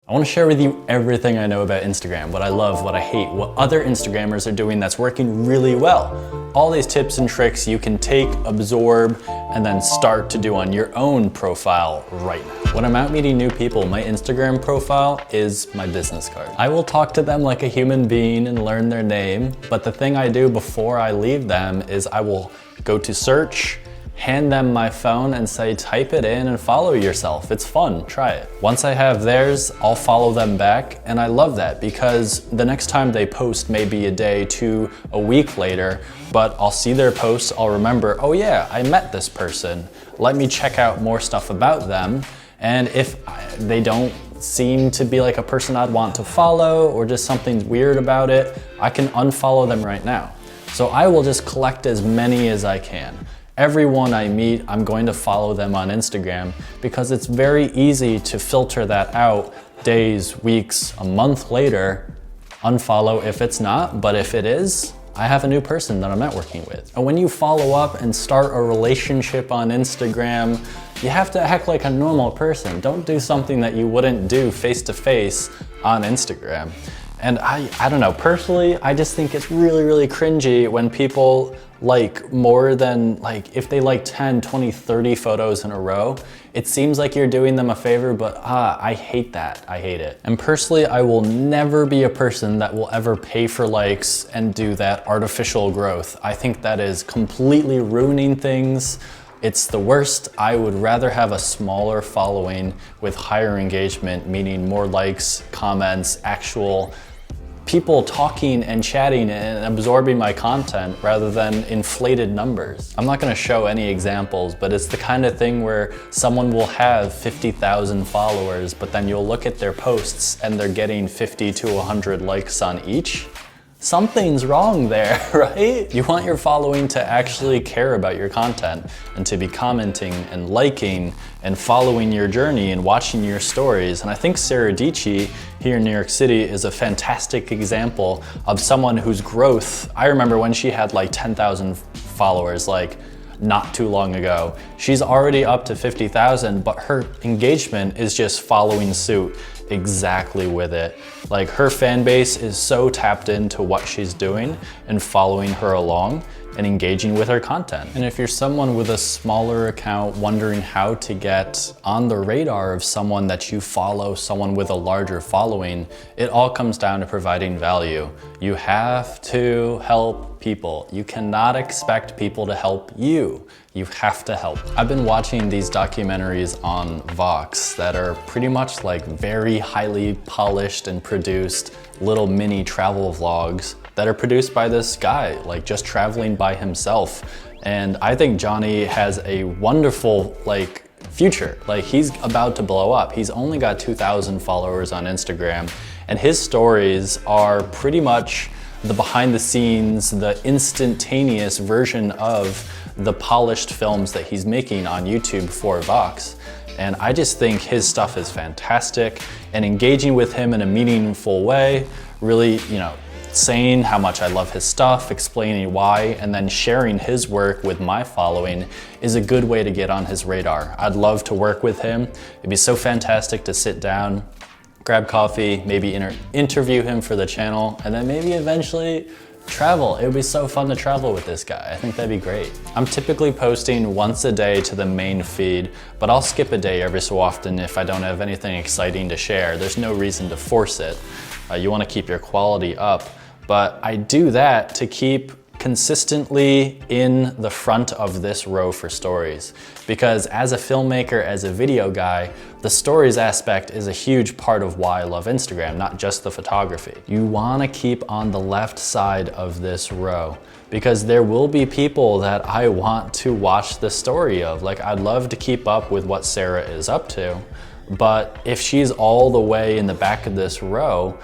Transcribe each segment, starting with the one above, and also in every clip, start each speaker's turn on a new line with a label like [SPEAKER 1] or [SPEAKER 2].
[SPEAKER 1] I want to share with you everything I know about Instagram, what I love, what I hate, what other Instagrammers are doing that's working really well. All these tips and tricks you can take, absorb, and then start to do on your own profile right now. When I'm out meeting new people, my Instagram profile is my business card. I will talk to them like a human being and learn their name, but the thing I do before I leave them is I will go to search, hand them my phone and say, type it in and follow yourself. It's fun, try it. Once I have theirs, I'll follow them back. And I love that because the next time they post may be a day to a week later, but I'll see their posts, I'll remember, oh yeah, I met this person. Let me check out more stuff about them. And if they don't seem to be like a person I'd want to follow or just something's weird about it, I can unfollow them right now. So I will just collect as many as I can. Everyone I meet, I'm going to follow them on Instagram because it's very easy to filter that out days, weeks, a month later, unfollow if it's not, but if it is, I have a new person that I'm networking with. And when you follow up and start a relationship on Instagram, you have to act like a normal person. Don't do something that you wouldn't do face to face on Instagram. And I don't know, personally, I just think it's really, really cringy when people like more than, like if they like 10, 20, 30 photos in a row, it seems like you're doing them a favor, but I hate that, I hate it. And personally, I will never be a person that will ever pay for likes and do that artificial growth. I think that is completely ruining things. It's the worst. I would rather have a smaller following with higher engagement, meaning more likes, comments, actual people talking and chatting and absorbing my content rather than inflated numbers. I'm not gonna show any examples, but it's the kind of thing where someone will have 50,000 followers, but then you'll look at their posts and they're getting 50 to 100 likes on each. Something's wrong there, right? You want your following to actually care about your content and to be commenting and liking and following your journey and watching your stories. And I think Sarah Dietschy here in New York City is a fantastic example of someone whose growth, I remember when she had like 10,000 followers, like not too long ago. She's already up to 50,000, but her engagement is just following suit exactly with it. Like her fan base is so tapped into what she's doing and following her along and engaging with her content. And if you're someone with a smaller account wondering how to get on the radar of someone that you follow, someone with a larger following, it all comes down to providing value. You have to help people. You cannot expect people to help you. You have to help. I've been watching these documentaries on Vox that are pretty much like very highly polished and produced little mini travel vlogs that are produced by this guy, like just traveling by himself. And I think Johnny has a wonderful future. Like he's about to blow up. He's only got 2,000 followers on Instagram, and his stories are pretty much the behind the scenes, the instantaneous version of the polished films that he's making on YouTube for Vox. And I just think his stuff is fantastic, and engaging with him in a meaningful way, really, saying how much I love his stuff, explaining why, and then sharing his work with my following is a good way to get on his radar. I'd love to work with him. It'd be so fantastic to sit down, grab coffee, maybe interview him for the channel, and then maybe eventually travel. It would be so fun to travel with this guy. I think that'd be great. I'm typically posting once a day to the main feed, but I'll skip a day every so often if I don't have anything exciting to share. There's no reason to force it. You want to keep your quality up, but I do that to keep consistently in the front of this row for stories. Because as a filmmaker, as a video guy, the stories aspect is a huge part of why I love Instagram, not just the photography. You wanna keep on the left side of this row because there will be people that I want to watch the story of. Like I'd love to keep up with what Sarah is up to, but if she's all the way in the back of this row,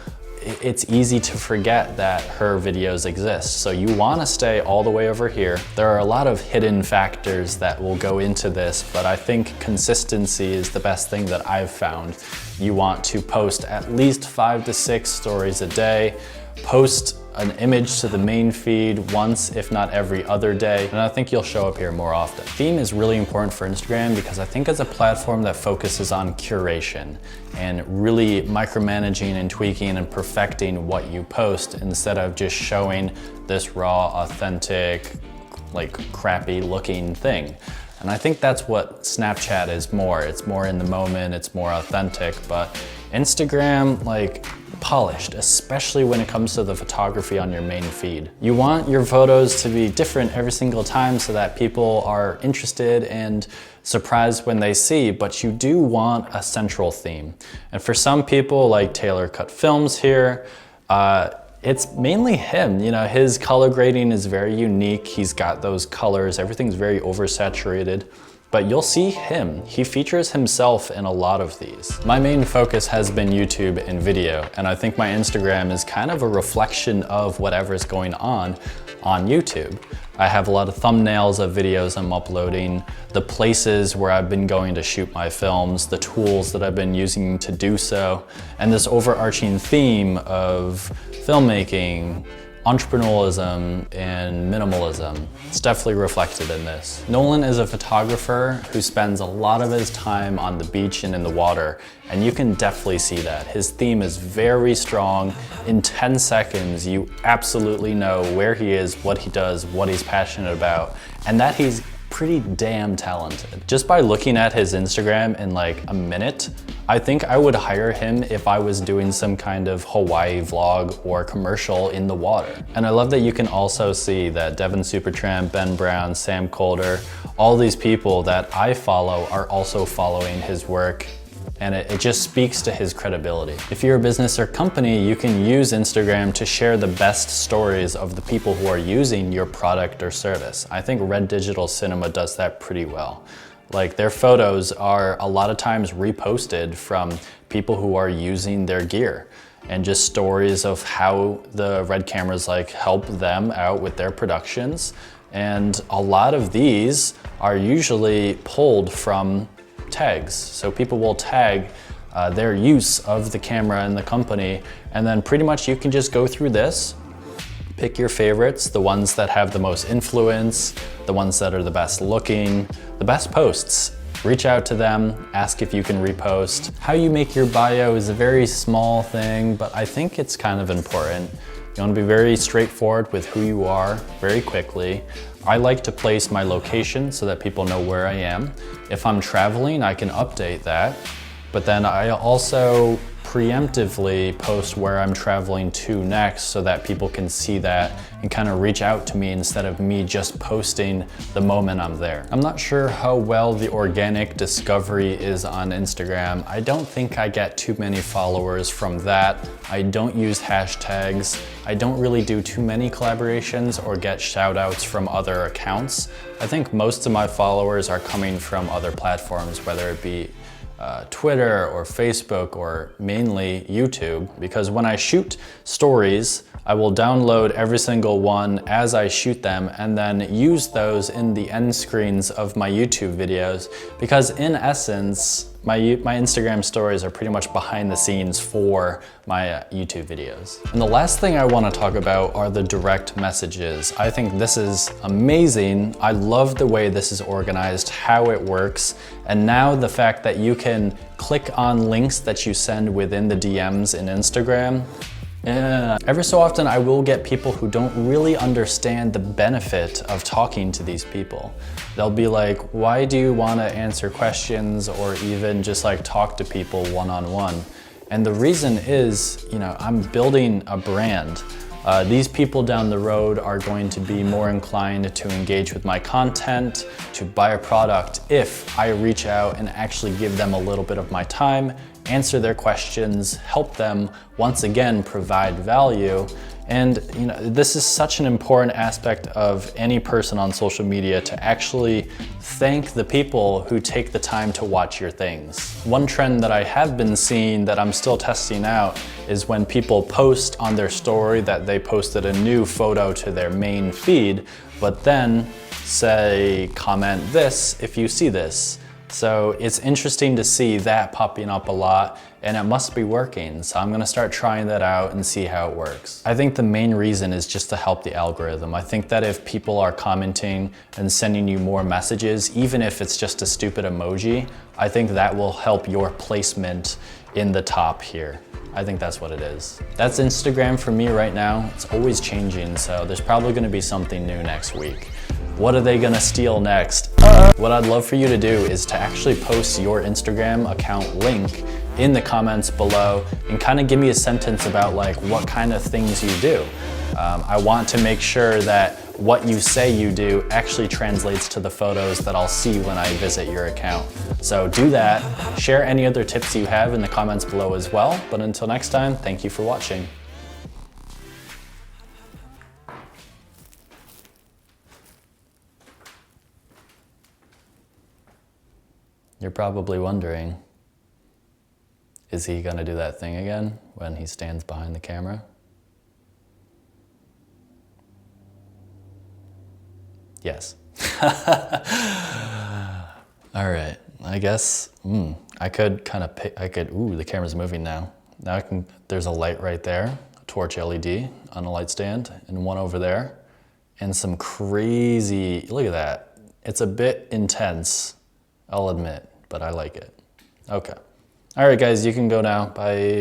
[SPEAKER 1] it's easy to forget that her videos exist. So you wanna stay all the way over here. There are a lot of hidden factors that will go into this, but I think consistency is the best thing that I've found. You want to post at least 5 to 6 stories a day, post an image to the main feed once, if not every other day, and I think you'll show up here more often. Theme is really important for Instagram because I think it's a platform that focuses on curation and really micromanaging and tweaking and perfecting what you post instead of just showing this raw, authentic, like crappy looking thing. And I think that's what Snapchat is more. It's more in the moment, it's more authentic, but Instagram, like, polished, especially when it comes to the photography on your main feed. You want your photos to be different every single time so that people are interested and surprised when they see, but you do want a central theme. And for some people, like Taylor Cut Films here, it's mainly him. You know, his color grading is very unique. He's got those colors, everything's very oversaturated. But you'll see him. He features himself in a lot of these. My main focus has been YouTube and video, and I think my Instagram is kind of a reflection of whatever's going on YouTube. I have a lot of thumbnails of videos I'm uploading, the places where I've been going to shoot my films, the tools that I've been using to do so, and this overarching theme of filmmaking, entrepreneurialism, and minimalism. It's definitely reflected in this. Nolan is a photographer who spends a lot of his time on the beach and in the water, and you can definitely see that. His theme is very strong. In 10 seconds, you absolutely know where he is, what he does, what he's passionate about, and that he's pretty damn talented. Just by looking at his Instagram in like a minute, I think I would hire him if I was doing some kind of Hawaii vlog or commercial in the water. And I love that you can also see that Devin Supertramp, Ben Brown, Sam Colder, all these people that I follow are also following his work, and it just speaks to his credibility. If you're a business or company, you can use Instagram to share the best stories of the people who are using your product or service. I think Red Digital Cinema does that pretty well. Like, their photos are a lot of times reposted from people who are using their gear, and just stories of how the Red cameras like help them out with their productions. And a lot of these are usually pulled from tags. So people will tag their use of the camera and the company, and then pretty much you can just go through this, pick your favorites, the ones that have the most influence, the ones that are the best looking, the best posts. Reach out to them, ask if you can repost. How you make your bio is a very small thing, but I think it's kind of important. You want to be very straightforward with who you are very quickly. I like to place my location so that people know where I am. If I'm traveling, I can update that, but then I also preemptively post where I'm traveling to next so that people can see that and kind of reach out to me instead of me just posting the moment I'm there. I'm not sure how well the organic discovery is on Instagram. I don't think I get too many followers from that. I don't use hashtags. I don't really do too many collaborations or get shout outs from other accounts. I think most of my followers are coming from other platforms, whether it be Twitter or Facebook or mainly YouTube, because when I shoot stories, I will download every single one as I shoot them and then use those in the end screens of my YouTube videos, because in essence, my Instagram stories are pretty much behind the scenes for my YouTube videos. And the last thing I want to talk about are the direct messages. I think this is amazing. I love the way this is organized, how it works, and now the fact that you can click on links that you send within the DMs in Instagram. Every so often I will get people who don't really understand the benefit of talking to these people. They'll be like, why do you want to answer questions or even just like talk to people one-on-one? And the reason is, you know, I'm building a brand. These people down the road are going to be more inclined to engage with my content, to buy a product if I reach out and actually give them a little bit of my time, answer their questions, help them once again provide value. And you know, this is such an important aspect of any person on social media, to actually thank the people who take the time to watch your things. One trend that I have been seeing that I'm still testing out is when people post on their story that they posted a new photo to their main feed, but then say, comment this if you see this. So it's interesting to see that popping up a lot, and it must be working. So I'm gonna start trying that out and see how it works. I think the main reason is just to help the algorithm. I think that if people are commenting and sending you more messages, even if it's just a stupid emoji, I think that will help your placement in the top here. I think that's what it is. That's Instagram for me right now. It's always changing, so there's probably gonna be something new next week. What are they gonna steal next? What I'd love for you to do is to actually post your Instagram account link in the comments below and kind of give me a sentence about like what kind of things you do. I want to make sure that what you say you do actually translates to the photos that I'll see when I visit your account. So do that. Share any other tips you have in the comments below as well. But until next time, thank you for watching. You're probably wondering, is he gonna do that thing again when he stands behind the camera? Yes. All right, I guess, I could kind of pick, ooh, the camera's moving now. Now there's a light right there, a torch LED on a light stand, and one over there, and some crazy, look at that. It's a bit intense, I'll admit, but I like it. Okay. All right, guys, you can go now. Bye.